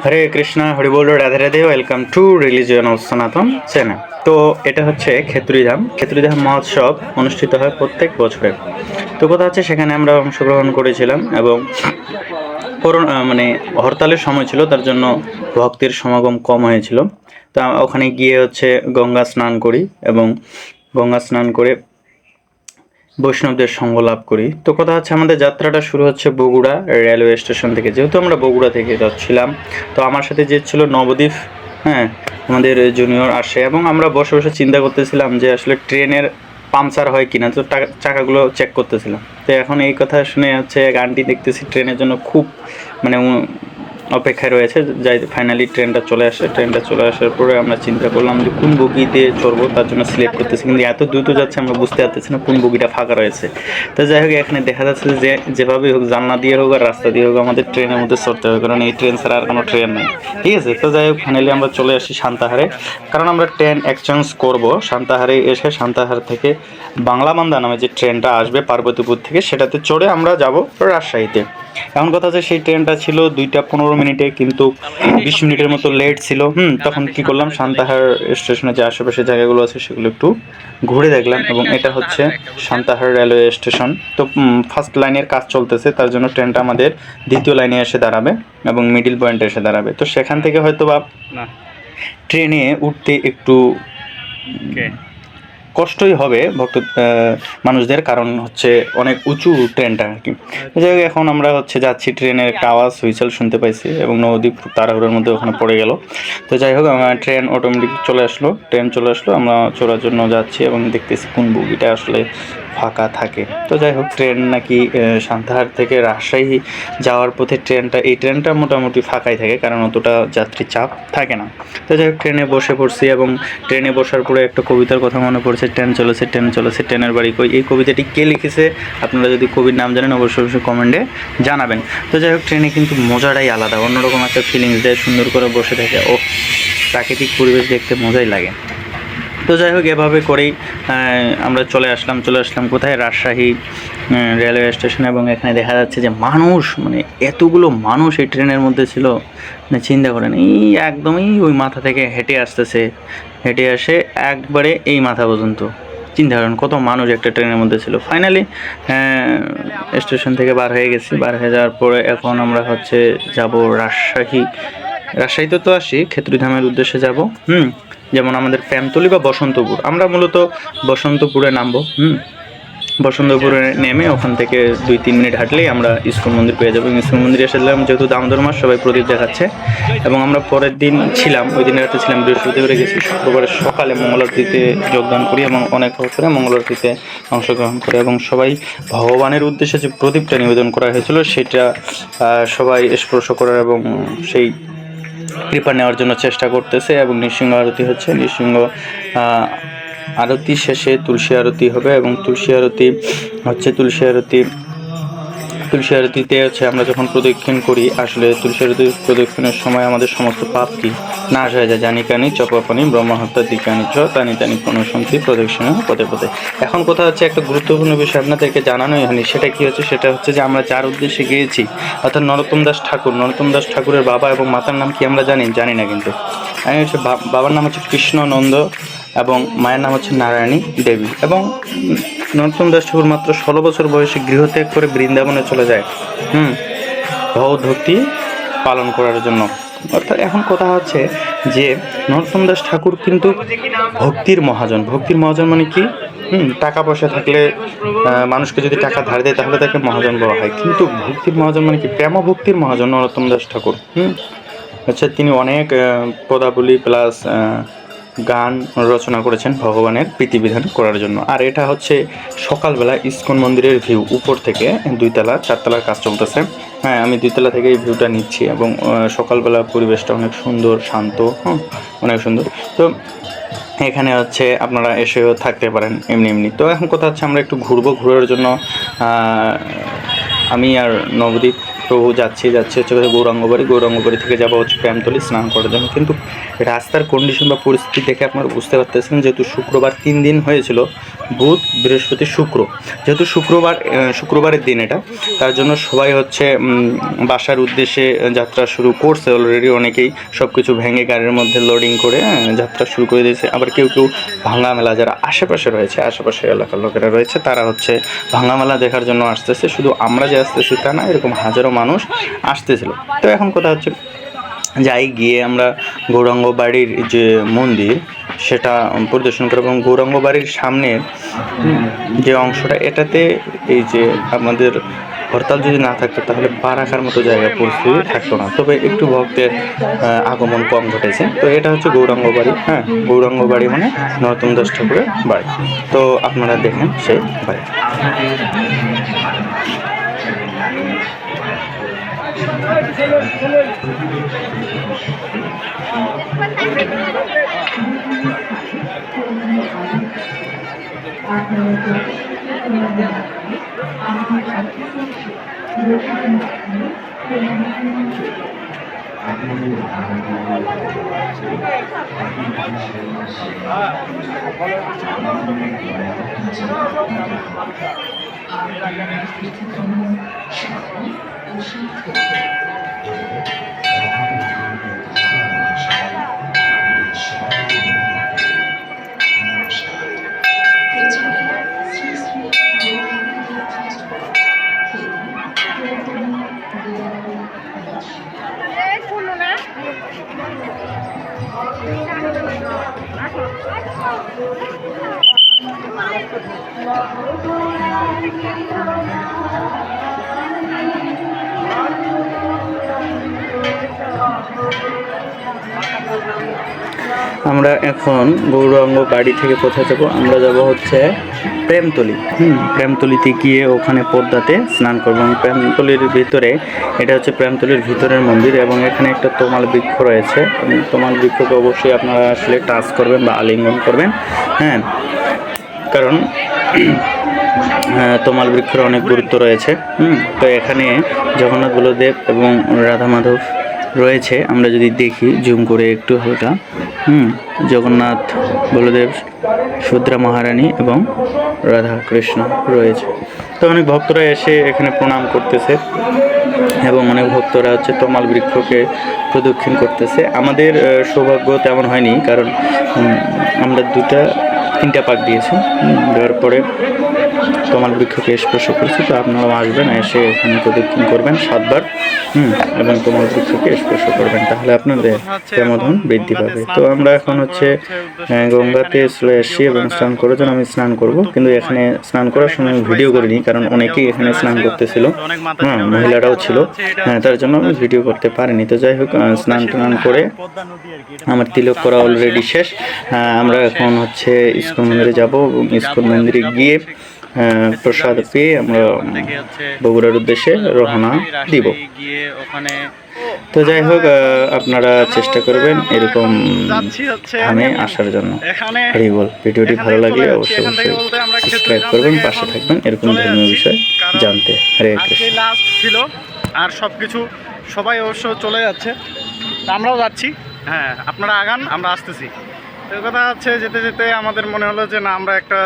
Hare Krishna, Hari ball, Radhe Radhe. Welcome to religion of সনাতন channel. তো এটা হচ্ছে খেতড়িধাম মহোৎসব অনুষ্ঠিত হয় প্রত্যেক বছরে। তো কথা হচ্ছে সেখানে আমরা অংশগ্রহণ করেছিলাম এবং মানে হরতালের সময় ছিল, তার জন্য ভক্তের সমাগম কম হয়েছিল। তা ওখানে গিয়ে হচ্ছে গঙ্গা স্নান করি এবং গঙ্গা স্নান করে বৈষ্ণবদের সঙ্গ লাভ করি। তো কথা হচ্ছে আমাদের যাত্রাটা শুরু হচ্ছে বগুড়া রেলওয়ে স্টেশন থেকে। যেহেতু আমরা বগুড়া থেকে যাচ্ছিলাম, তো আমার সাথে যে ছিল নবদ্বীপ, হ্যাঁ, আমাদের জুনিয়র আসে এবং আমরা বসে বসে চিন্তা করতেছিলাম যে আসলে ট্রেনের পাংচার হয় কিনা, তো চাকাগুলো চেক করতেছিলাম। তো এখন এই কথা শুনে হচ্ছে এক আন্টি দেখতেছি ট্রেনের জন্য খুব মানে অপেক্ষায় রয়েছে। যাই ফাইনালি ট্রেনটা চলে আসার পরে আমরা চিন্তা করলাম যে কোন বগিতে চড়বো, তার জন্য সিলেক্ট করতেছি, কিন্তু এত দ্রুত যাচ্ছে আমরা বুঝতে পারতেছি না কোন বগিটা ফাঁকা রয়েছে। তো যাই হোক, এখানে দেখা যাচ্ছে যে যেভাবে হোক, জানলা দিয়ে হোক আর রাস্তা দিয়ে হোক, আমাদের ট্রেনের মধ্যে চড়তে হবে, কারণ এই ট্রেন ছাড়া আর কোনো ট্রেন নেই। ঠিক আছে, তো যাই হোক ফাইনালি আমরা চলে আসি সান্তাহারে, কারণ আমরা ট্রেন এক্সচেঞ্জ করব। সান্তাহারে এসে সান্তাহার থেকে বাংলাবান্ধা নামে যে ট্রেনটা আসবে পার্বতীপুর থেকে, সেটাতে চড়ে আমরা যাব রাজশাহীতে। এমন কথা যে সেই ট্রেনটা ছিল 2টা 15 মিনিটে, কিন্তু 20 মিনিটের মতো লেট ছিল। তখন কি করলাম, সান্তাহার স্টেশনে যে আশেপাশে জায়গাগুলো আছে সেগুলো একটু ঘুরে দেখলাম এবং এটা হচ্ছে সান্তাহার রেলওয়ে স্টেশন। তো ফার্স্ট লাইনের কাজ চলতেছে, তার জন্য ট্রেনটা আমাদের দ্বিতীয় লাইনে এসে দাঁড়াবে এবং মিডিল পয়েন্টে এসে দাঁড়াবে। তো সেখান থেকে হয়তো বা ট্রেনে উঠতে একটু কষ্টই হবে মানুষদের, কারণ হচ্ছে অনেক উঁচু ট্রেনটা আর কি। যাই হোক, এখন আমরা হচ্ছে যাচ্ছি, ট্রেনের একটা আওয়াজ হুইসেল শুনতে পাইছি এবং নবদ্বীপ খুব তাড়াহুড়োর মধ্যে ওখানে পড়ে গেল। তো যাই হোক, ট্রেন অটোমেটিক ট্রেন চলে আসলো, আমরা চড়ার জন্য যাচ্ছি এবং দেখতেছি কোন বগিটা আসলে ফাঁকা থাকে। তো যাই হোক, ট্রেন নাকি সান্তাহার থেকে রাজশাহী যাওয়ার পথে এই ট্রেনটা মোটামুটি ফাঁকাই থাকে, কারণ অতটা যাত্রী চাপ থাকে না। তো যাই হোক, ট্রেনে বসে পড়ছি এবং ট্রেনে বসার পরে একটা কবিতার কথা মনে পড়ছে, ট্রেন চলেছে ট্রেনের বাড়ি কই। এই কবিতাটি কে লিখেছে, আপনারা যদি কবির নাম জানেন অবশ্যই কমেন্টে জানাবেন। তো যাই হোক, ট্রেনে কিন্তু মজাটাই আলাদা, অন্যরকম একটা ফিলিংস দেয়। সুন্দর করে বসে থাকে, ও প্রাকৃতিক পরিবেশ দেখতে মজাই লাগে। তো যাই হোক, এভাবে করেই আমরা চলে আসলাম কোথায়, রাজশাহী রেলওয়ে স্টেশনে। এবং এখানে দেখা যাচ্ছে যে মানুষ, মানে এতগুলো মানুষ এই ট্রেনের মধ্যে ছিল, মানে চিন্তা করেন, এই একদমই ওই মাথা থেকে হেঁটে আসে একবারে এই মাথা পর্যন্ত। চিন্তা করেন কত মানুষ একটা ট্রেনের মধ্যে ছিল। ফাইনালি স্টেশন থেকে বার হয়ে যাওয়ার পরে এখন আমরা হচ্ছে যাব রাজশাহীতে তো আসি, খেতড়িধামের উদ্দেশ্যে যাব। যেমন আমাদের প্যামতলি বা বসন্তপুর, আমরা মূলত বসন্তপুরে নামবো। বসন্তপুরে নেমে ওখান থেকে 2-3 মিনিট হাঁটলেই আমরা ইস্কন মন্দির পেয়ে যাবো। ইস্কন মন্দিরে এসেছিলাম, যেহেতু দামোদর মাস সবাই প্রদীপ দেখাচ্ছে এবং আমরা পরের দিন ছিলাম, ওই দিনের রাতে ছিলাম, বৃহস্পতিবারে গেছি, শুক্রবারের সকালে মঙ্গল আরতিতে যোগদান করি এবং অনেক বছরে মঙ্গল আরতিতে অংশগ্রহণ করি এবং সবাই ভগবানের উদ্দেশ্যে যে প্রদীপটা নিবেদন করা হয়েছিল সেটা সবাই স্পর্শ করার এবং সেই কৃপা নেওয়ার জন্য চেষ্টা করতেছে। এবং নৃসিংহ আরতি হচ্ছে, নৃসিংহ আরতি শেষে তুলসী আরতি হবে এবং তুলসী আরতিতে হচ্ছে আমরা যখন প্রদক্ষিণ করি, আসলে তুলসী আরতি প্রদক্ষিণের সময় আমাদের সমস্ত পাপ কি নাশ হয়ে যায়। জানি কানি চপাপানি ব্রহ্মহত্যা দিকানি চ তানি তানি প্রণশন্তি প্রদক্ষিণ পদে পদে। এখন কথা হচ্ছে একটা গুরুত্বপূর্ণ বিষয় আপনাদেরকে জানানোই হয়নি, সেটা কি হচ্ছে, সেটা হচ্ছে যে আমরা যার উদ্দেশ্যে গিয়েছি, অর্থাৎ নরোত্তম দাস ঠাকুরের বাবা এবং মাতার নাম কি আমরা জানি না, কিন্তু আমি হচ্ছে বাবার নাম হচ্ছে কৃষ্ণনন্দ এবং মায়ের নাম হচ্ছে নারায়ণী দেবী। এবং নরোত্তম দাস ঠাকুর মাত্র 16 বছর বয়সে গৃহত্যাগ করে বৃন্দাবনে চলে যায় ভগবদ্ভক্তি পালন করার জন্য। অর্থাৎ এখন কথা হচ্ছে যে নরোত্তম দাস ঠাকুর কিন্তু ভক্তির মহাজন মানে কি, টাকা পয়সা থাকলে মানুষকে যদি টাকা ধার দেয় তাহলে তাকে মহাজন বলা হয়, কিন্তু ভক্তির মহাজন মানে কি, প্রেম ভক্তির মহাজন নরোত্তম দাস ঠাকুর। আচ্ছা, তিনি অনেক পদাবলী প্লাস গান রচনা করেছেন ভগবানের প্রীতিবিধান করার জন্য। আর এটা হচ্ছে সকালবেলা ইস্কন মন্দিরের ভিউ, উপর থেকে 2তলা 4তলার কাজ চলতেছে। হ্যাঁ, আমি 2তলা থেকে এই ভিউটা নিচ্ছি এবং সকালবেলা পরিবেশটা অনেক সুন্দর, শান্ত, অনেক সুন্দর। তো এখানে হচ্ছে আপনারা এসেও থাকতে পারেন এমনি। তো এখন কথা হচ্ছে আমরা একটু ঘোরার জন্য আমি আর নবদ্বীপ তো যাচ্ছি হচ্ছে গৌরাঙ্গবাড়ি থেকে যাবো হচ্ছে প্রেমতলি স্নান করার জন্য। কিন্তু রাস্তার কন্ডিশন বা পরিস্থিতি দেখে আপনারা বুঝতে পারতেছেন, যেহেতু শুক্রবার 3 দিন হয়েছিল, বুধ বৃহস্পতি শুক্র, যেহেতু শুক্রবারের দিন এটা, তার জন্য সবাই হচ্ছে বাসার উদ্দেশ্যে যাত্রা শুরু করছে অলরেডি। অনেকেই সব কিছু ভেঙে গাড়ির মধ্যে লোডিং করে যাত্রা শুরু করে দিয়েছে। আবার কেউ ভাঙ্গা মেলা, যারা আশেপাশের এলাকার লোকেরা রয়েছে, তারা হচ্ছে ভাঙ্গা মেলা দেখার জন্য আসতেছে। শুধু আমরা যে আসতেছি তা না, এরকম হাজারো মানুষ আসতেছিল। তো এখন কথা হচ্ছে যাই গিয়ে আমরা গৌরাঙ্গবাড়ির যে মন্দির সেটা পরিদর্শন করব, এবং গৌরাঙ্গবাড়ির সামনের যে অংশটা, এটাতে এই যে আমাদের হরতাল যদি না থাকতো তাহলে পা রাখার মতো জায়গা পরিস্থিতি থাকতো না। তবে একটু ভক্তের আগমন কম ঘটেছে। তো এটা হচ্ছে গৌরাঙ্গবাড়ি। হ্যাঁ, গৌরাঙ্গবাড়ি মানে নরোত্তম দাস ঠাকুরের বাড়ি। তো আপনারা দেখেন সেই বাড়ি। আমরা এখন গৌরাঙ্গবাড়ি থেকে কোথায় যাব? আমরা যাব হচ্ছে প্রেমতলি। প্রেমতলিতে গিয়ে ওখানে পদ্মাতে স্নান করব। এবং প্রেমতলির ভিতরে, এটা হচ্ছে প্রেমতলির ভিতরের মন্দির, এবং এখানে একটা তমাল বৃক্ষ রয়েছে। তমাল বৃক্ষকে অবশ্যই আপনারা আসলে টাচ করবেন বা আলিঙ্গন করবেন। হ্যাঁ, কারণ তমাল বৃক্ষের অনেক গুরুত্ব রয়েছে। তো এখানে জগন্নাথ বলদেব এবং রাধা মাধব রয়েছে। আমরা যদি দেখি জুম করে একটু হালকা, জগন্নাথ বলদেব, সুভদ্রা মহারানী এবং রাধা কৃষ্ণ রয়েছে। তো অনেক ভক্তরা এসে এখানে প্রণাম করতেছে, এবং অনেক ভক্তরা হচ্ছে তমাল বৃক্ষকে প্রদক্ষিণ করতেছে। আমাদের সৌভাগ্য তেমন হয়নি, কারণ আমরা 3টা পাক দিয়েছি। দেওয়ার পরে তমাল বৃক্ষকে স্পর্শ করছি। তো আপনারাও আসবেন, এসে এখানে প্রদক্ষিণ করবেন 7 বার, এবং তমাল বৃক্ষকে স্পর্শ করবেন, তাহলে আপনাদের প্রেমধন বৃদ্ধি পাবে। তো আমরা এখন হচ্ছে গঙ্গাতে চলে এসেছি, এবং স্নান করার জন্য আমি স্নান করব। কিন্তু এখানে স্নান করার সময় আমি ভিডিও করিনি, কারণ অনেকেই এখানে স্নান করতেছিল, মহিলারাও ছিল, তার জন্য আমি ভিডিও করতে পারিনি। তো যাই হোক, স্নান টান করে আমার তিলক করা অলরেডি শেষ। আমরা এখন হচ্ছে ইস্কন মন্দিরে যাব, এবং ইস্কন মন্দিরে গিয়ে প্রসাদ পেয়ে আমরা বগুড়ার উদ্দেশ্যে রওনা দিব। তো যাই হোক, আপনারা চেষ্টা করবেন এরকম ধামে আসার জন্য। হরি বল। ভিডিওটি ভালো লাগলে অবশ্যই সাবস্ক্রাইব করবেন, পাশে থাকবেন এরকম ধর্মীয় বিষয় জানতে। হরে কৃষ্ণ। লাস্ট ছিল, আর সবকিছু সবাই অবশ্য চলে যাচ্ছে, আমরাও যাচ্ছি। হ্যাঁ, আপনারা আগান, আমরা আসতেছি। তো কথা হচ্ছে, যেতে যেতে আমাদের মনে হলো যে না, আমরা একটা